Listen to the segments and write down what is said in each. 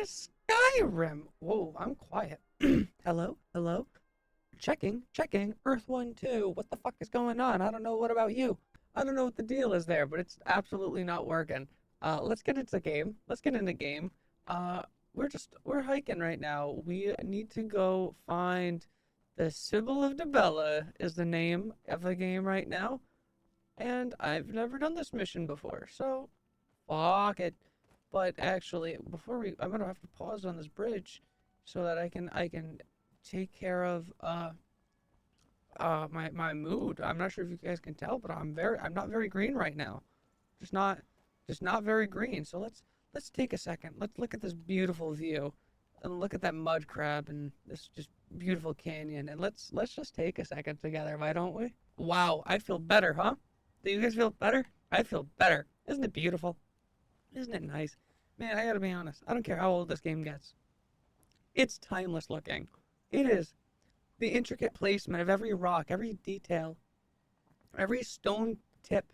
to Skyrim. Whoa, I'm quiet. Hello, hello. Checking, checking. Earth 1, 2. What the fuck is going on? I don't know. What about you? I don't know what the deal is there, but it's absolutely not working. Let's get into the game. Let's get into game. Uh, we're hiking right now. We need to go find the Sybil of Debella is the name of the game right now, and I've never done this mission before, so fuck it. But actually, I'm gonna have to pause on this bridge so that I can take care of my mood. I'm not sure if you guys can tell, but I'm not very green right now. Just not just not very green. So let's take a second. Let's look at this beautiful view and look at that mud crab and this just beautiful canyon, and let's just take a second together, why don't we? Wow, I feel better, huh? Do you guys feel better? I feel better. Isn't it beautiful? Isn't it nice? Man, I gotta be honest. I don't care how old this game gets. It's timeless looking. It is. The intricate placement of every rock, every detail, every stone tip,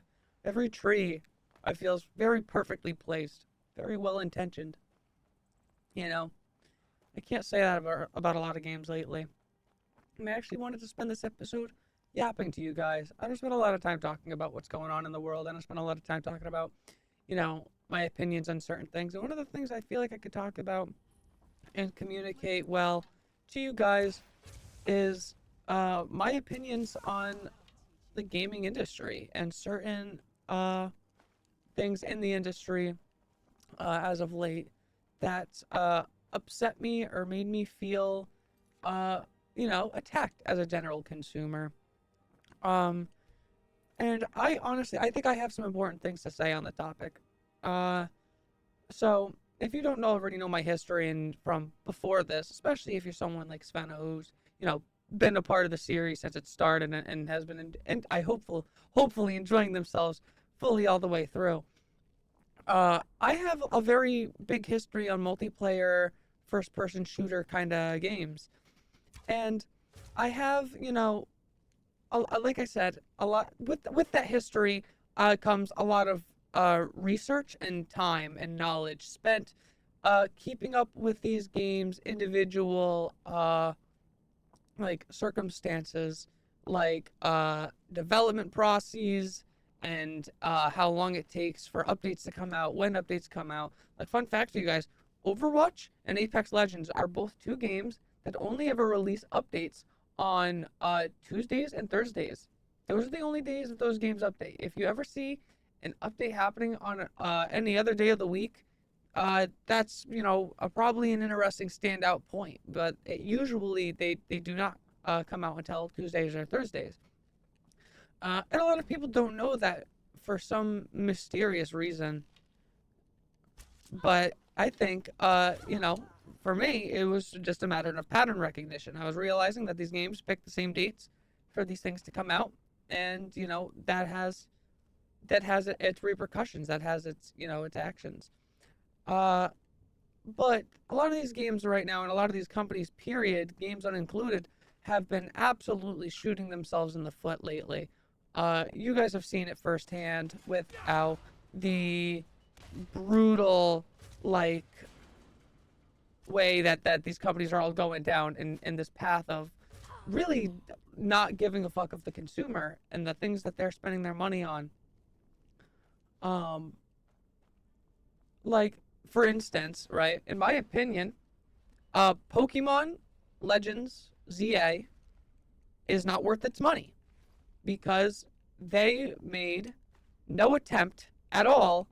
every tree, I feel is very perfectly placed, very well intentioned. You know, I can't say that about a lot of games lately. I actually wanted to spend this episode yapping to you guys. I don't spend a lot of time talking about what's going on in the world. I don't spend a lot of time talking about, my opinions on certain things. And one of the things I feel like I could talk about and communicate well to you guys is my opinions on the gaming industry and certain things in the industry as of late that upset me or made me feel, attacked as a general consumer. Um, and I think I have some important things to say on the topic. Uh, so if you don't already know my history and from before this, especially if you're someone like Sven who's, been a part of the series since it started and has been, and hopefully enjoying themselves fully all the way through. I have a very big history on multiplayer, first-person shooter kind of games, and I have, like I said, a lot with that history comes a lot of research and time and knowledge spent keeping up with these games, individual like circumstances, like development processes, and how long it takes for updates to come out, when updates come out. Like, fun fact for you guys, Overwatch and Apex Legends are both two games that only ever release updates on Tuesdays and Thursdays. Those are the only days that those games update. If you ever see an update happening on any other day of the week, that's probably an interesting standout point. But usually they do not come out until Tuesdays or Thursdays. And a lot of people don't know that for some mysterious reason. But I think, for me, it was just a matter of pattern recognition. I was realizing that these games pick the same dates for these things to come out, and that has its repercussions, that has its actions. Uh, but a lot of these games right now, and a lot of these companies, period, games unincluded, have been absolutely shooting themselves in the foot lately. You guys have seen it firsthand with how the brutal, like, way that these companies are all going down in this path of really not giving a fuck of the consumer and the things that they're spending their money on. Um, like, for instance, right, in my opinion, Pokemon Legends ZA is not worth its money because they made no attempt at all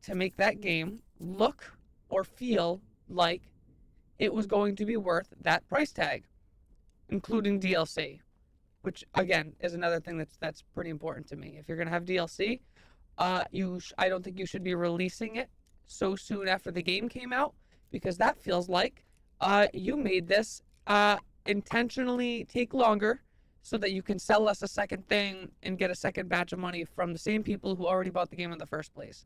to make that game look or feel like it was going to be worth that price tag, including DLC, which again is another thing that's pretty important to me. If you're gonna have DLC, I don't think you should be releasing it so soon after the game came out, because that feels like you made this intentionally take longer so that you can sell us a second thing and get a second batch of money from the same people who already bought the game in the first place.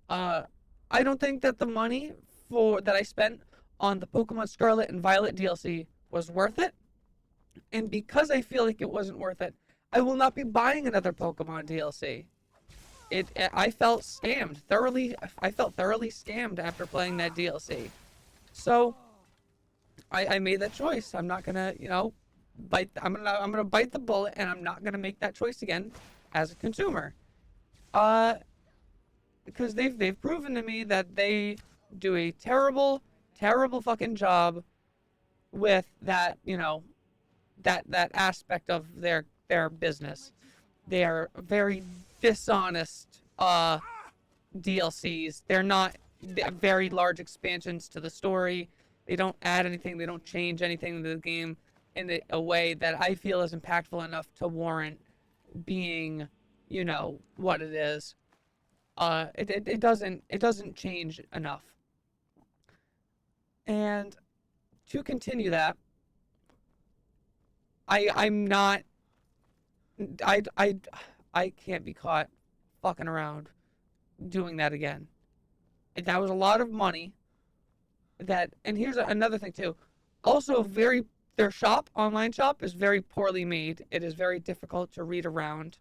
Uh, I don't think that the money for that I spent on the Pokemon Scarlet and Violet DLC was worth it, and because I feel like it wasn't worth it, I will not be buying another Pokemon DLC. I felt scammed thoroughly. I felt thoroughly scammed after playing that DLC. So I made that choice. I'm not gonna, bite. I'm gonna bite the bullet, and I'm not gonna make that choice again as a consumer. Uh, because they've proven to me that they do a terrible, terrible fucking job with that, that aspect of their business. They are very dishonest DLCs. They're not very large expansions to the story. They don't add anything. They don't change anything to the game in a way that I feel is impactful enough to warrant being, what it is. It doesn't change enough. And to continue that, I'm not I I I can't be caught fucking around doing that again. And that was a lot of money. And here's another thing too. Also, their online shop is very poorly made. It is very difficult to read around.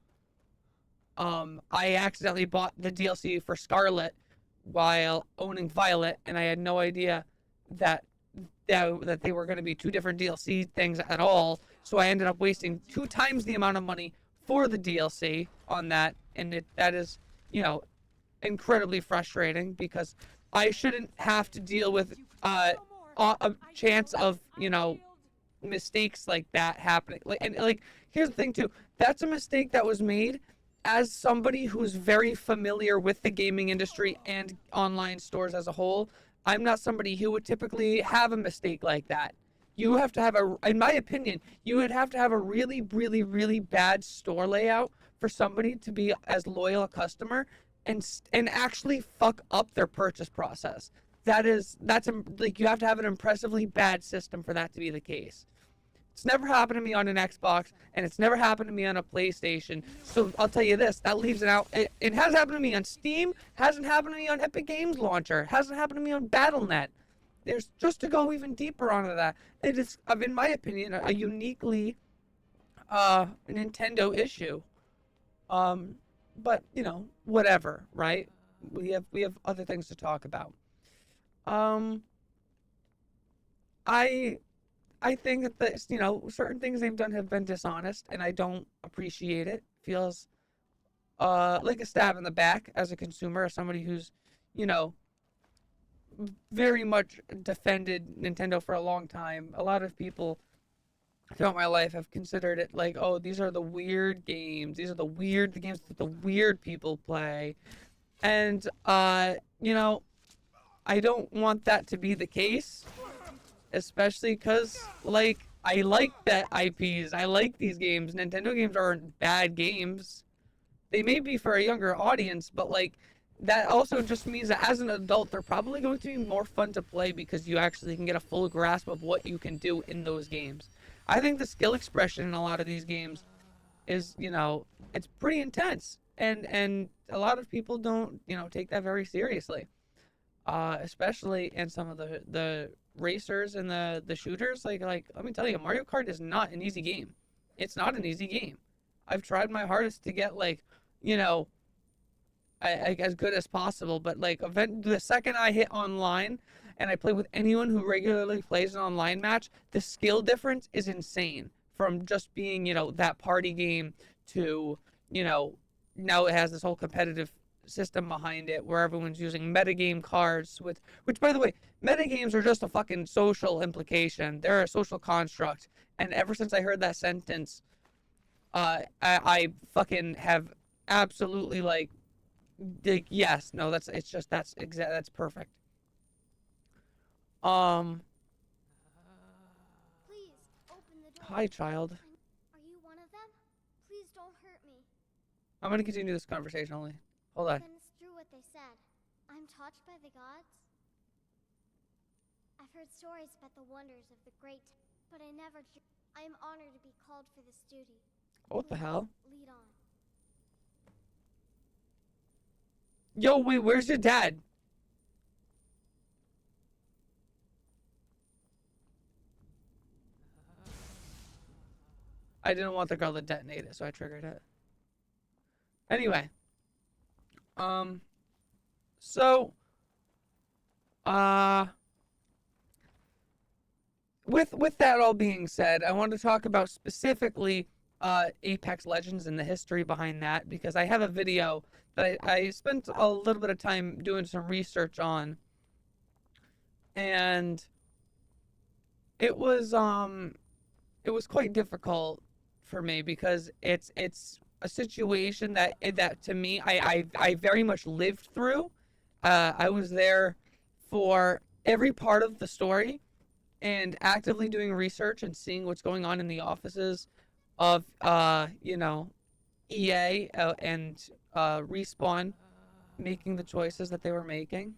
I accidentally bought the DLC for Scarlet while owning Violet, and I had no idea that that they were going to be two different DLC things at all. So I ended up wasting 2 times the amount of money for the DLC on that, and that is, you know, incredibly frustrating because I shouldn't have to deal with a chance of, mistakes like that happening. And here's the thing too. That's a mistake that was made as somebody who's very familiar with the gaming industry and online stores as a whole. I'm not somebody who would typically have a mistake like that. You have to have in my opinion, you would have to have a really, really, really bad store layout for somebody to be as loyal a customer and actually fuck up their purchase process. Like, you have to have an impressively bad system for that to be the case. It's never happened to me on an Xbox, and it's never happened to me on a PlayStation. So I'll tell you this: that leaves it out. It has happened to me on Steam. Hasn't happened to me on Epic Games Launcher. Hasn't happened to me on BattleNet. There's just to go even deeper onto that. It is, in my opinion, a uniquely Nintendo issue. Um, but whatever, right? We have other things to talk about. Um, I I think that certain things they've done have been dishonest, and I don't appreciate it. Feels like a stab in the back as a consumer, as somebody who's, you know, very much defended Nintendo for a long time. A lot of people throughout my life have considered it like, oh, these are the weird games. These are the games that the weird people play. And I don't want that to be the case, especially because, like, I like that IPs. I like these games. Nintendo games aren't bad games. They may be for a younger audience, but like that also just means that as an adult, they're probably going to be more fun to play because you actually can get a full grasp of what you can do in those games. I think the skill expression in a lot of these games is, it's pretty intense, and a lot of people don't, take that very seriously. Especially in some of the racers and the shooters. Like let me tell you, Mario Kart is not an easy game. It's not an easy game. I've tried my hardest to get, like, you know as good as possible, but like the second I hit online and I play with anyone who regularly plays an online match, the skill difference is insane from just being, that party game to, now it has this whole competitive system behind it where everyone's using metagame cards, which, by the way, metagames are just a fucking social implication. They're a social construct. And ever since I heard that sentence, I fucking have absolutely, like, yes, no, that's perfect. Um, Please, open the door. Hi, child. Are you one of them? Please don't hurt me. I'm gonna continue this conversation only. Hold on. Then it's true what they said. I'm touched by the gods. I've heard stories about the wonders of the great, but I never. I am honored to be called for this duty. What the hell? Lead on. Yo, wait, where's your dad? I didn't want the girl to detonate it, so I triggered it. Anyway, um, so, uh, with that all being said, I want to talk about specifically Apex Legends and the history behind that because I have a video that I spent a little bit of time doing some research on, and it was um it was quite difficult for me because it's a situation that to me I very much lived through. I was there for every part of the story and actively doing research and seeing what's going on in the offices of EA and Respawn making the choices that they were making.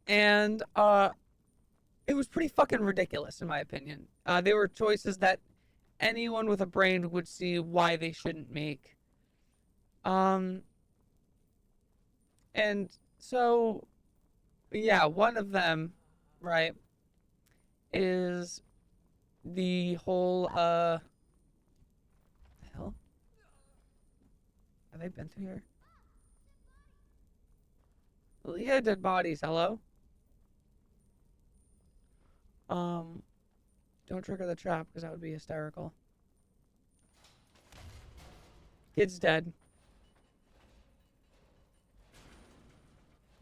And it was pretty fucking ridiculous in my opinion. They were choices that anyone with a brain would see why they shouldn't make. Um and so yeah, one of them, right, is the whole the hell? Have they been through here? Yeah, dead bodies, hello? Um don't trigger the trap because that would be hysterical. Kid's dead.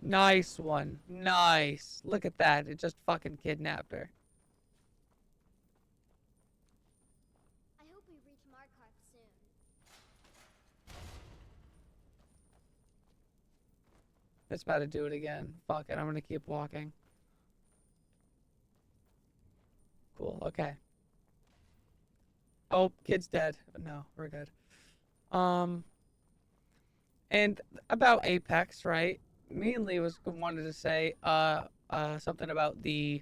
Nice one. Nice. Look at that. It just fucking kidnapped her. I hope we reach Markarth soon. It's about to do it again. Fuck it. I'm gonna keep walking. Cool. Okay. Oh, kid's dead. No, we're good. Um, and about Apex, right? Mainly was wanted to say something about the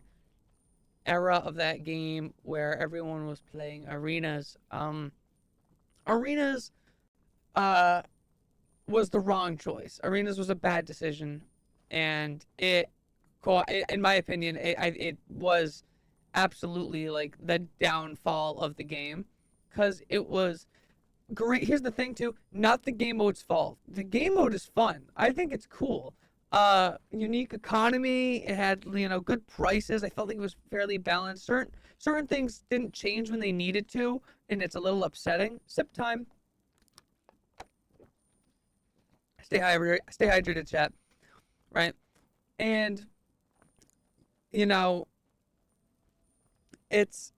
era of that game where everyone was playing arenas. Arenas uh was the wrong choice. Arenas was a bad decision, and in my opinion, it was absolutely like the downfall of the game because it was great. Here's the thing too, not the game mode's fault. The game mode is fun. I think it's cool. Unique economy. It had good prices. I felt like it was fairly balanced. Certain things didn't change when they needed to, and it's a little upsetting. Sip time. Stay hydrated, chat. Right, and you know it's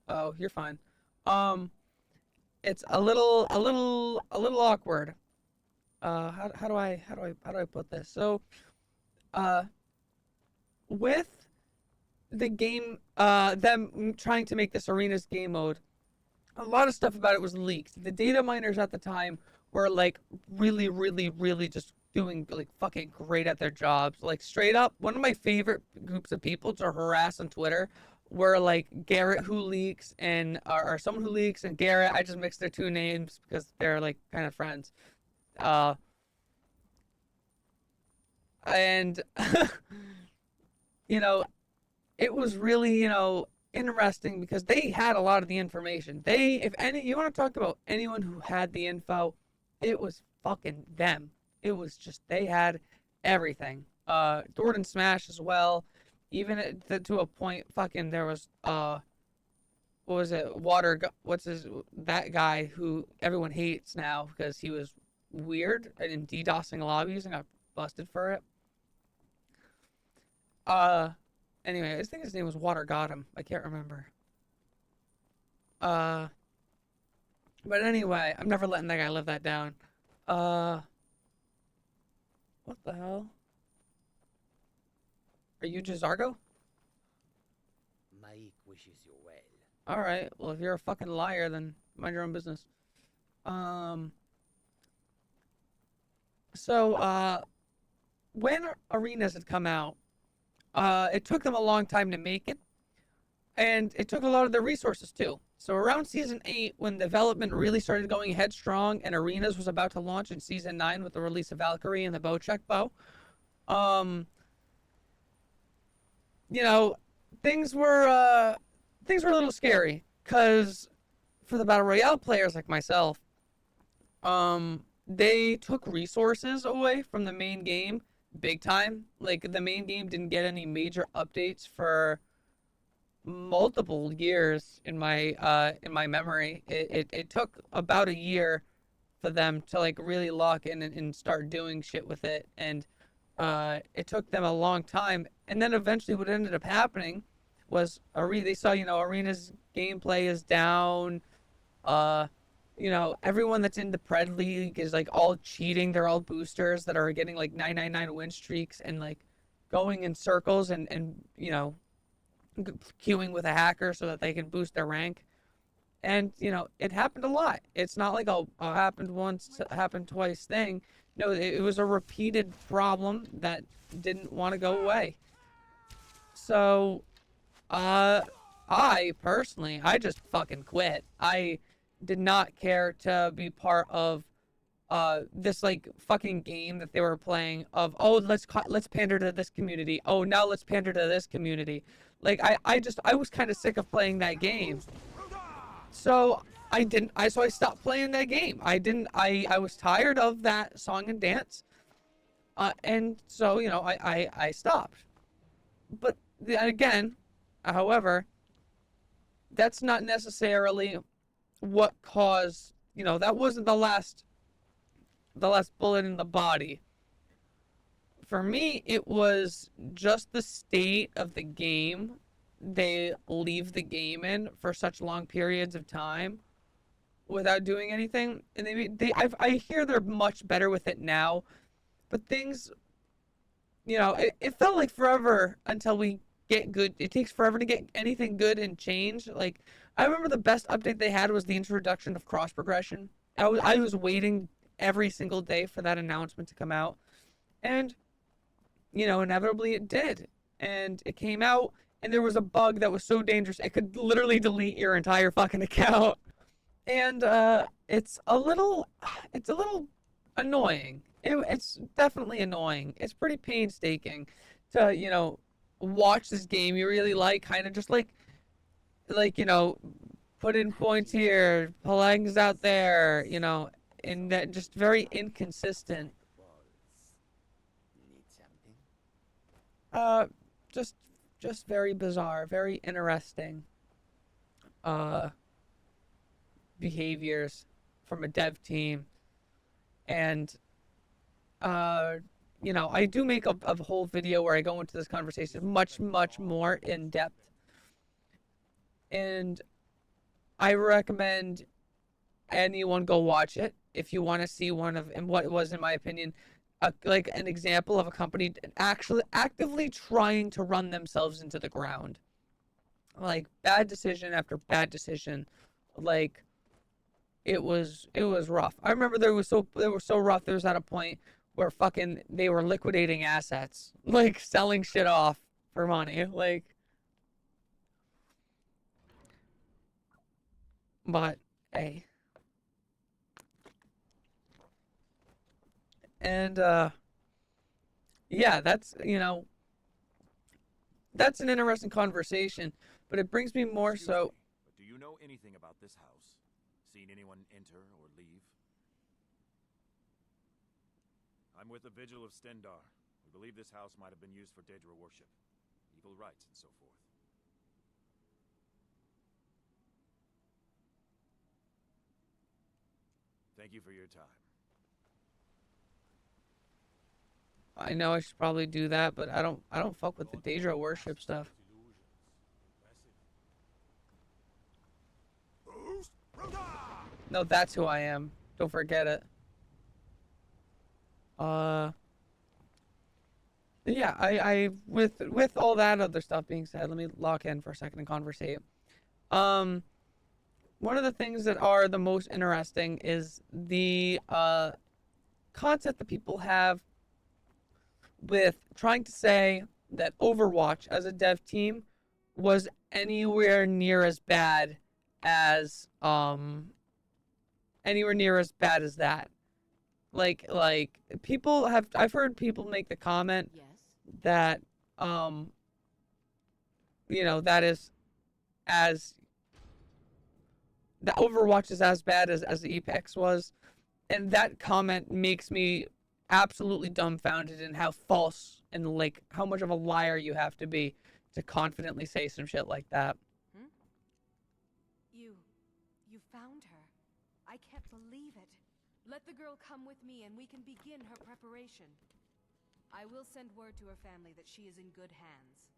oh, you're fine. Um, it's a little awkward. How do I put this? So, uh, with the game, them trying to make this arenas game mode, a lot of stuff about it was leaked. The data miners at the time were like really, really, really just doing like fucking great at their jobs. Like straight up, one of my favorite groups of people to harass on Twitter were like Garrett who leaks and or someone who leaks and Garrett. I just mixed their two names because they're like kind of friends. Uh, and you know, it was really, interesting because they had a lot of the information. If any, you want to talk about anyone who had the info, it was fucking them. It was just, they had everything. Jordan Smash as well. Even to a point, fucking, there was, what was it? That guy who everyone hates now because he was weird and DDoSing lobbies and got busted for it. Uh, Anyway, I think his name was Water Got Him. I can't remember. Uh, but anyway, I'm never letting that guy live that down. Uh, what the hell? Are you Jazargo? Mike wishes you well. All right. Well, if you're a fucking liar, then mind your own business. Um. So, when arenas had come out, it took them a long time to make it, and it took a lot of their resources too. So around season 8, when development really started going headstrong, and Arenas was about to launch in season 9 with the release of Valkyrie and the Bocek bow, um, you know, things were a little scary because for the battle royale players like myself, they took resources away from the main game big time. Like the main game didn't get any major updates for multiple years in my memory. It took about a year for them to like really lock in and start doing shit with it, and it took them a long time. And then eventually, what ended up happening was they saw, Arena's gameplay is down. Uh, everyone that's in the Pred League is like all cheating. They're all boosters that are getting like 999 win streaks and like going in circles and queuing with a hacker so that they can boost their rank. And it happened a lot. It's not like a happened once, happened twice thing. No, it was a repeated problem that didn't want to go away. So, uh, I personally, I just fucking quit. I did not care to be part of this like fucking game that they were playing of, oh, let's pander to this community. Oh, now let's pander to this community. Like I was kind of sick of playing that game. So I stopped playing that game. I was tired of that song and dance. And so, I stopped. But again, however, that's not necessarily what caused, that wasn't the last bullet in the body. For me, it was just the state of the game they leave the game in for such long periods of time without doing anything. And I hear they're much better with it now, but things, it felt like forever until we get good. It takes forever to get anything good and change. Like, I remember the best update they had was the introduction of cross progression. I was waiting every single day for that announcement to come out, and inevitably it did, and it came out, and there was a bug that was so dangerous it could literally delete your entire fucking account, and it's a little annoying. It's definitely annoying. It's pretty painstaking to watch this game you really like, kind of just like put in points here, pull eggs out there, and that just very inconsistent. Uh, just just very bizarre, very interesting uh behaviors from a dev team, and uh I do make a whole video where I go into this conversation much much more in depth, and I recommend anyone go watch it if you want to see one of, and what was, in my opinion, like an example of a company actually actively trying to run themselves into the ground. Like bad decision after bad decision. Like it was rough. I remember they were so rough. There was at a point where fucking they were liquidating assets, like selling shit off for money. Like, but hey, and yeah, that's an interesting conversation, but it brings me more Excuse so. me, but do you know anything about this house? Seen anyone enter or leave? I'm with the Vigil of Stendar. We believe this house might have been used for Daedra worship, evil rites, and so forth. Thank you for your time. I know I should probably do that, but I don't fuck with the Daedra worship stuff. No, that's who I am. Don't forget it. Uh, yeah, I with all that other stuff being said, let me lock in for a second and conversate. Um, One of the things that are the most interesting is the concept that people have with trying to say that Overwatch as a dev team was anywhere near as bad as that. Like people have, I've heard people make the comment Yes. that that is as the Overwatch is as bad as the Apex was, and that comment makes me absolutely dumbfounded in how false and like how much of a liar you have to be to confidently say some shit like that. Hmm? You found her. I can't believe it. Let the girl come with me and we can begin her preparation. I will send word to her family that she is in good hands.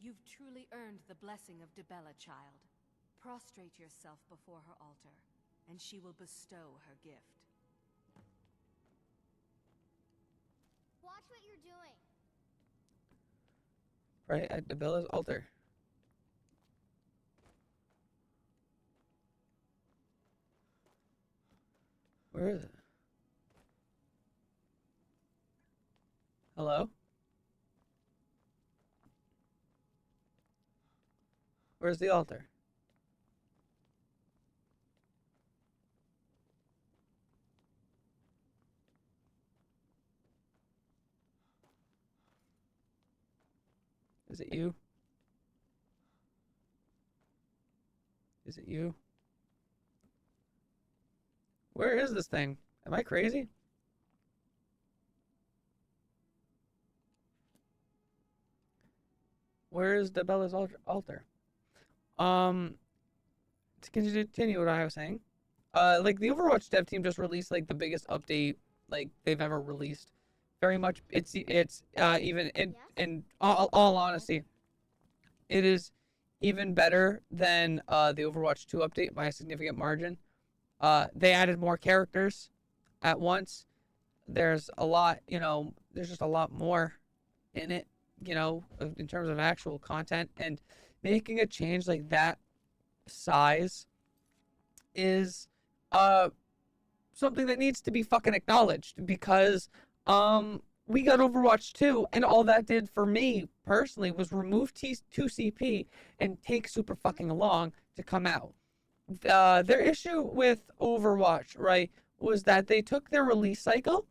You've truly earned the blessing of Dibella, child. Prostrate yourself before her altar, and she will bestow her gift. Watch what you're doing. Right at Dibella's altar. Where is it? Hello? Where's the altar? Is it you? Is it you? Where is this thing? Am I crazy? Where is Dibella's altar? Um, to continue what I was saying, like the Overwatch dev team just released like the biggest update like they've ever released. Very much, it's even in all honesty, it is even better than the Overwatch 2 update by a significant margin. They added more characters at once. There's a lot, there's just a lot more in it, in terms of actual content, and making a change like that size is something that needs to be fucking acknowledged because we got Overwatch 2 and all that did for me personally was remove T2CP and take super fucking long to come out. Their issue with Overwatch, right, was that they took their release cycle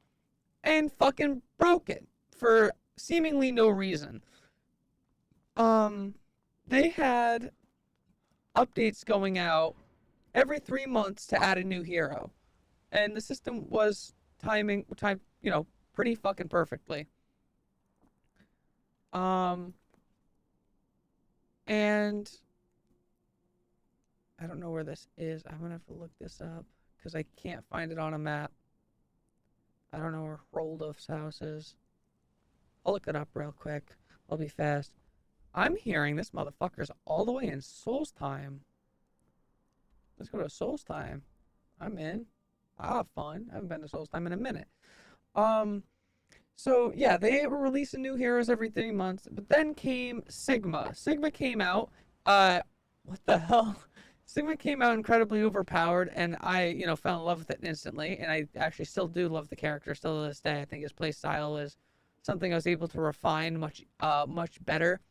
and fucking broke it for seemingly no reason. They had updates going out every 3 months to add a new hero, and the system was time, pretty fucking perfectly. And I don't know where this is. I'm gonna have to look this up because I can't find it on a map. I don't know where Roldof's house is. I'll look it up real quick. I'll be fast. I'm hearing this motherfucker's all the way in Solstheim. Let's go to Solstheim. I'm in. I'll have fun. I haven't been to Solstheim in a minute. So yeah, they were releasing new heroes every 3 months, but then came Sigma. Sigma came out. What the hell? Sigma came out incredibly overpowered, and I, fell in love with it instantly. And I actually still do love the character still to this day. I think his play style is something I was able to refine much better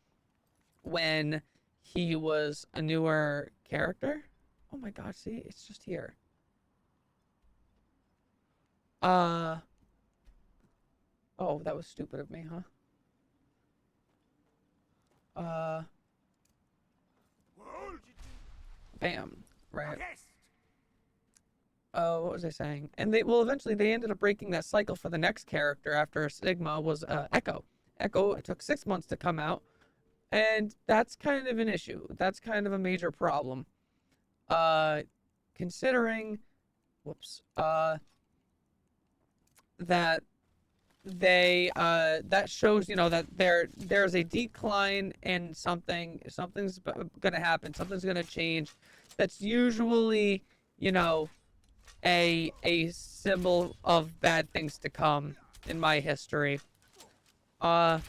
when he was a newer character. Oh my god, see, it's just here. Oh, that was stupid of me, huh? Bam. Right. Oh, what was I saying? And eventually they ended up breaking that cycle for the next character after Sigma was Echo. Echo, it took 6 months to come out, and that's kind of an issue. That's kind of a major problem. Considering, that that shows that there's a decline in something's gonna happen, something's gonna change. That's usually a symbol of bad things to come in my history. And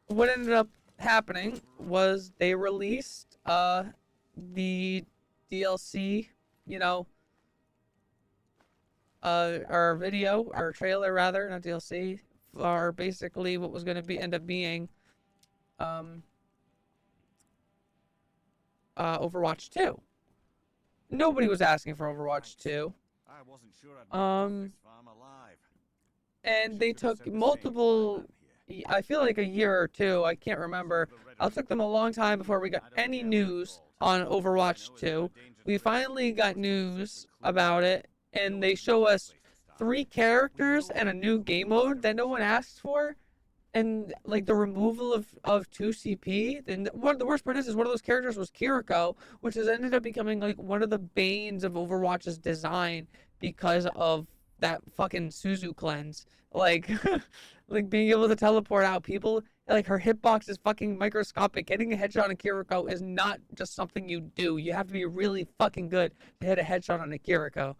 what ended up happening was they released the DLC, our video, our trailer rather, not DLC, for basically what was going to end up being Overwatch 2. Nobody was asking for Overwatch 2. I wasn't sure I'd make this farm alive. And they took multiple, I feel like a year or two, I can't remember. It took them a long time before we got any news on Overwatch 2. we finally got news about it, and they show us 3 characters and a new game mode that no one asked for, and like the removal of 2 CP. And one of the worst part is one of those characters was Kiriko, which has ended up becoming like one of the banes of Overwatch's design because of that fucking Suzu cleanse. Like, like being able to teleport out people. Like her hitbox is fucking microscopic. Getting a headshot on Kiriko is not just something you do. You have to be really fucking good to hit a headshot on a Kiriko.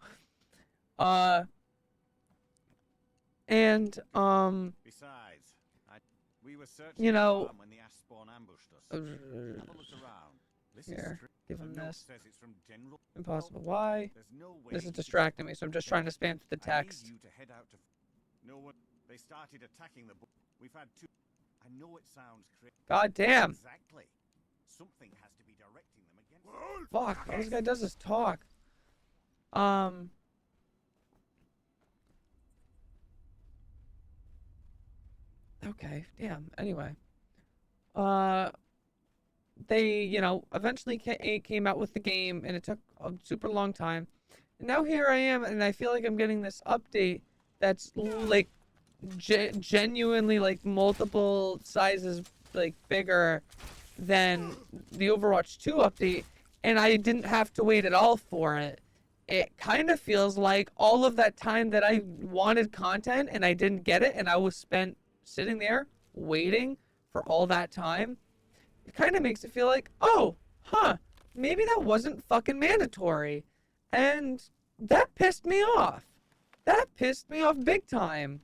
Uh, and Besides, we were searching you know, the farm when the ash spawn ambushed us. Have a look around. This here, is give him the note this. says it's from General. Impossible. Why? There's no way This is you could- distracting me, so I'm just trying to spam through the I text. need you to head out to. No one. They started attacking the. We've had 2. I know it sounds crazy. God damn. Exactly. Something has to be directing them against. Fuck. All this guy does is talk. Okay. Damn. Anyway. They, eventually came out with the game, and it took a super long time. And now here I am, and I feel like I'm getting this update that's like genuinely like multiple sizes like bigger than the Overwatch 2 update, and I didn't have to wait at all for it. It kind of feels like all of that time that I wanted content and I didn't get it, and I was spent sitting there waiting for all that time. It kind of makes it feel like, oh, maybe that wasn't fucking mandatory. And that pissed me off. That pissed me off big time.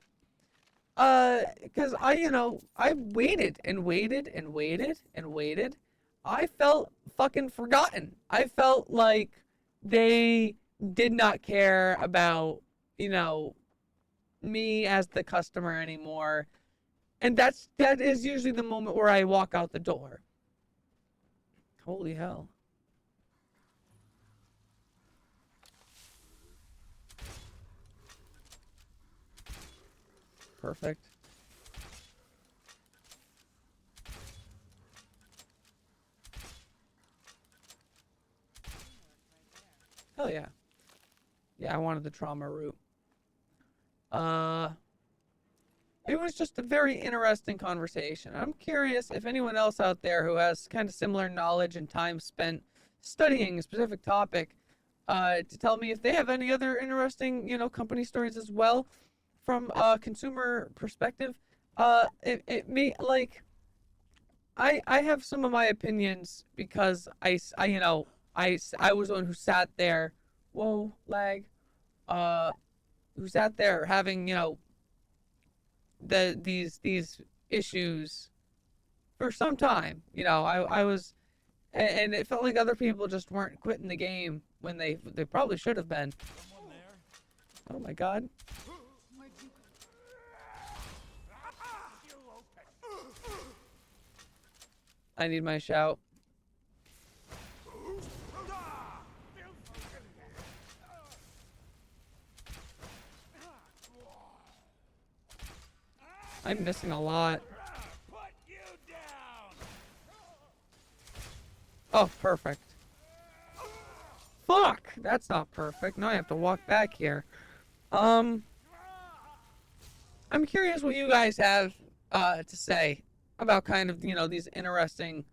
Because I waited and waited and waited and waited. I felt fucking forgotten. I felt like they did not care about, me as the customer anymore. And that is usually the moment where I walk out the door. Holy hell. Perfect. Hell yeah. Yeah, I wanted the trauma route. It was just a very interesting conversation. I'm curious if anyone else out there who has kind of similar knowledge and time spent studying a specific topic, to tell me if they have any other interesting, company stories as well from a consumer perspective. It may like I have some of my opinions because I was the one who sat there. Whoa, lag. Who sat there having these issues for some time. I was, and it felt like other people just weren't quitting the game when they probably should have been. Oh my god. I need my shout. I'm missing a lot. Oh, perfect. Fuck! That's not perfect. Now I have to walk back here. I'm curious what you guys have to say about kind of, these interesting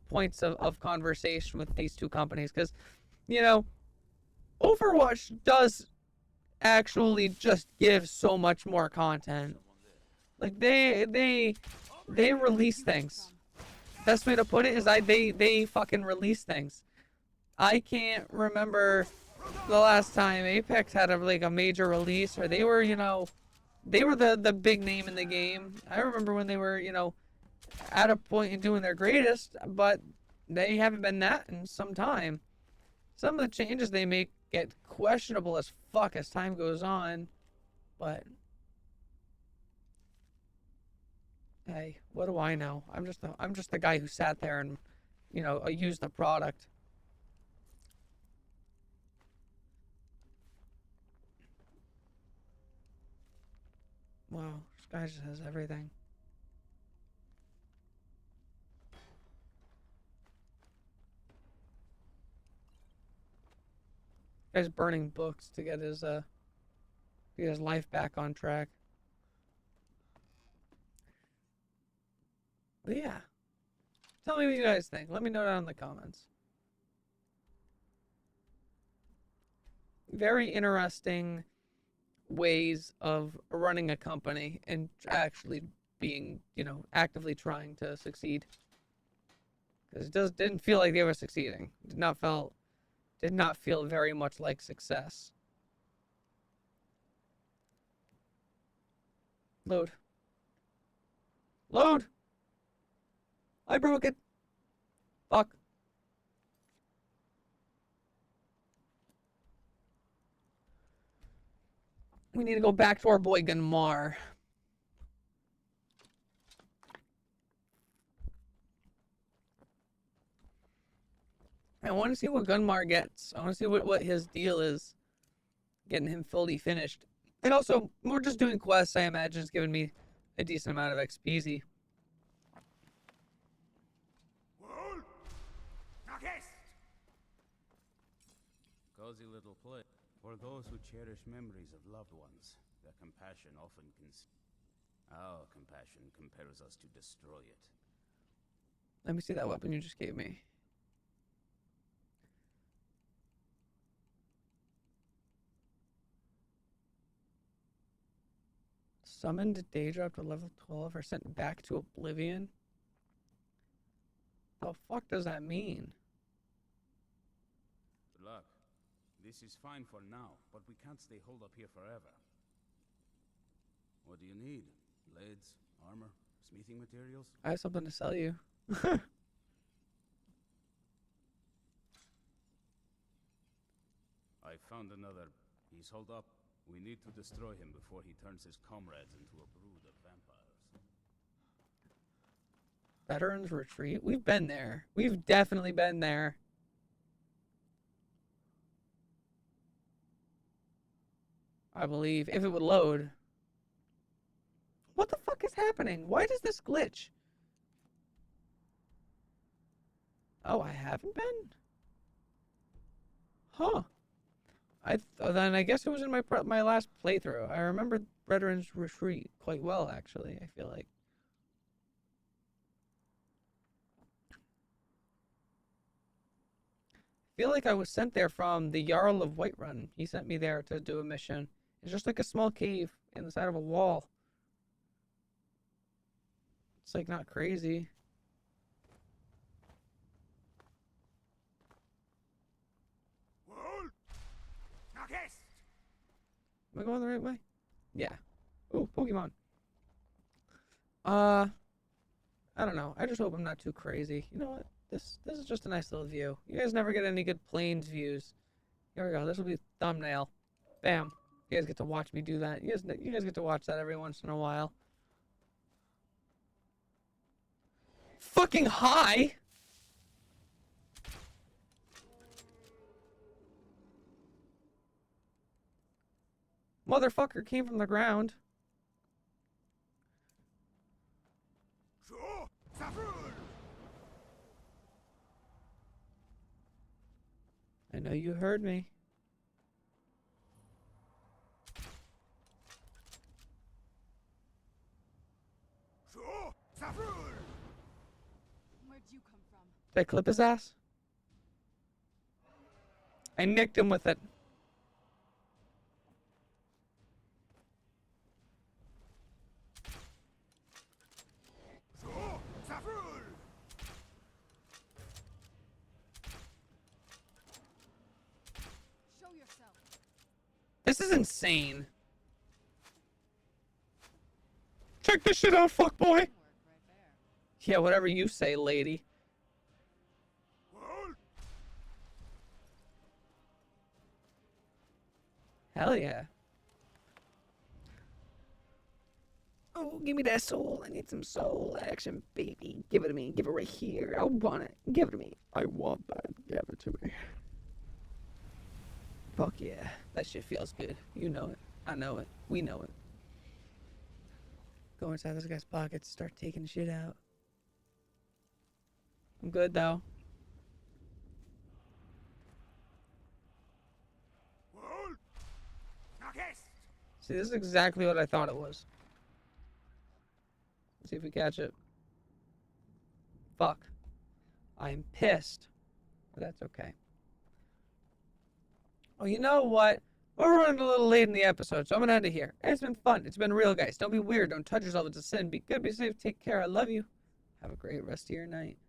points of conversation with these two companies, because, Overwatch does actually just give so much more content. Like they release things. Best way to put it is they fucking release things. I can't remember the last time Apex had a major release, or they were the big name in the game. I remember when they were at a point in doing their greatest, but they haven't been that in some time. Some of the changes they make get questionable as fuck as time goes on, but hey, what do I know? I'm just the guy who sat there and used the product. Wow, this guy just has everything. Guy's burning books to get his life back on track. But yeah. Tell me what you guys think. Let me know down in the comments. Very interesting ways of running a company and actually being, actively trying to succeed. Because it didn't feel like they were succeeding. Did not feel very much like success. Load. Load! I broke it. Fuck. We need to go back to our boy Gunmar. I want to see what Gunmar gets. I want to see what his deal is. Getting him fully finished. And also, we're just doing quests, I imagine it's giving me a decent amount of XP. Cozy little place. For those who cherish memories of loved ones, their compassion often our compassion compels us to destroy it. Let me see that weapon you just gave me. Summoned Daedra up to level 12 or sent back to Oblivion? The fuck does that mean? Good luck. This is fine for now, but we can't stay holed up here forever. What do you need? Blades, armor, smithing materials? I have something to sell you. I found another. He's holed up. We need to destroy him before he turns his comrades into a brood of vampires. Veterans Retreat? We've been there. We've definitely been there. I believe. If it would load. What the fuck is happening? Why does this glitch? Oh, I haven't been? Huh. Then I guess it was in my last playthrough. I remember Veterans Retreat quite well, actually, I feel like. I feel like I was sent there from the Jarl of Whiterun. He sent me there to do a mission. It's just like a small cave in the side of a wall. It's like not crazy. Am I going the right way? Yeah. Ooh, Pokemon. I don't know. I just hope I'm not too crazy. You know what? This is just a nice little view. You guys never get any good plains views. Here we go. This will be thumbnail. Bam. You guys get to watch me do that. You guys get to watch that every once in a while. Fucking high. Motherfucker came from the ground. I know you heard me. Where'd you come from? Did I clip his ass? I nicked him with it. Show yourself. This is insane. Check this shit out, fuckboy. Right there. Yeah, whatever you say, lady. Hell yeah. Oh, give me that soul. I need some soul action, baby. Give it to me. Give it right here. I want it. Give it to me. I want that. Give it to me. Fuck yeah. That shit feels good. You know it. I know it. We know it. Go inside this guy's pockets. Start taking shit out. I'm good, though. See, this is exactly what I thought it was. Let's see if we catch it. Fuck. I'm pissed. But that's okay. Oh, you know what? We're running a little late in the episode, so I'm gonna end it here. It's been fun. It's been real, guys. Don't be weird. Don't touch yourself. It's a sin. Be good. Be safe. Take care. I love you. Have a great rest of your night.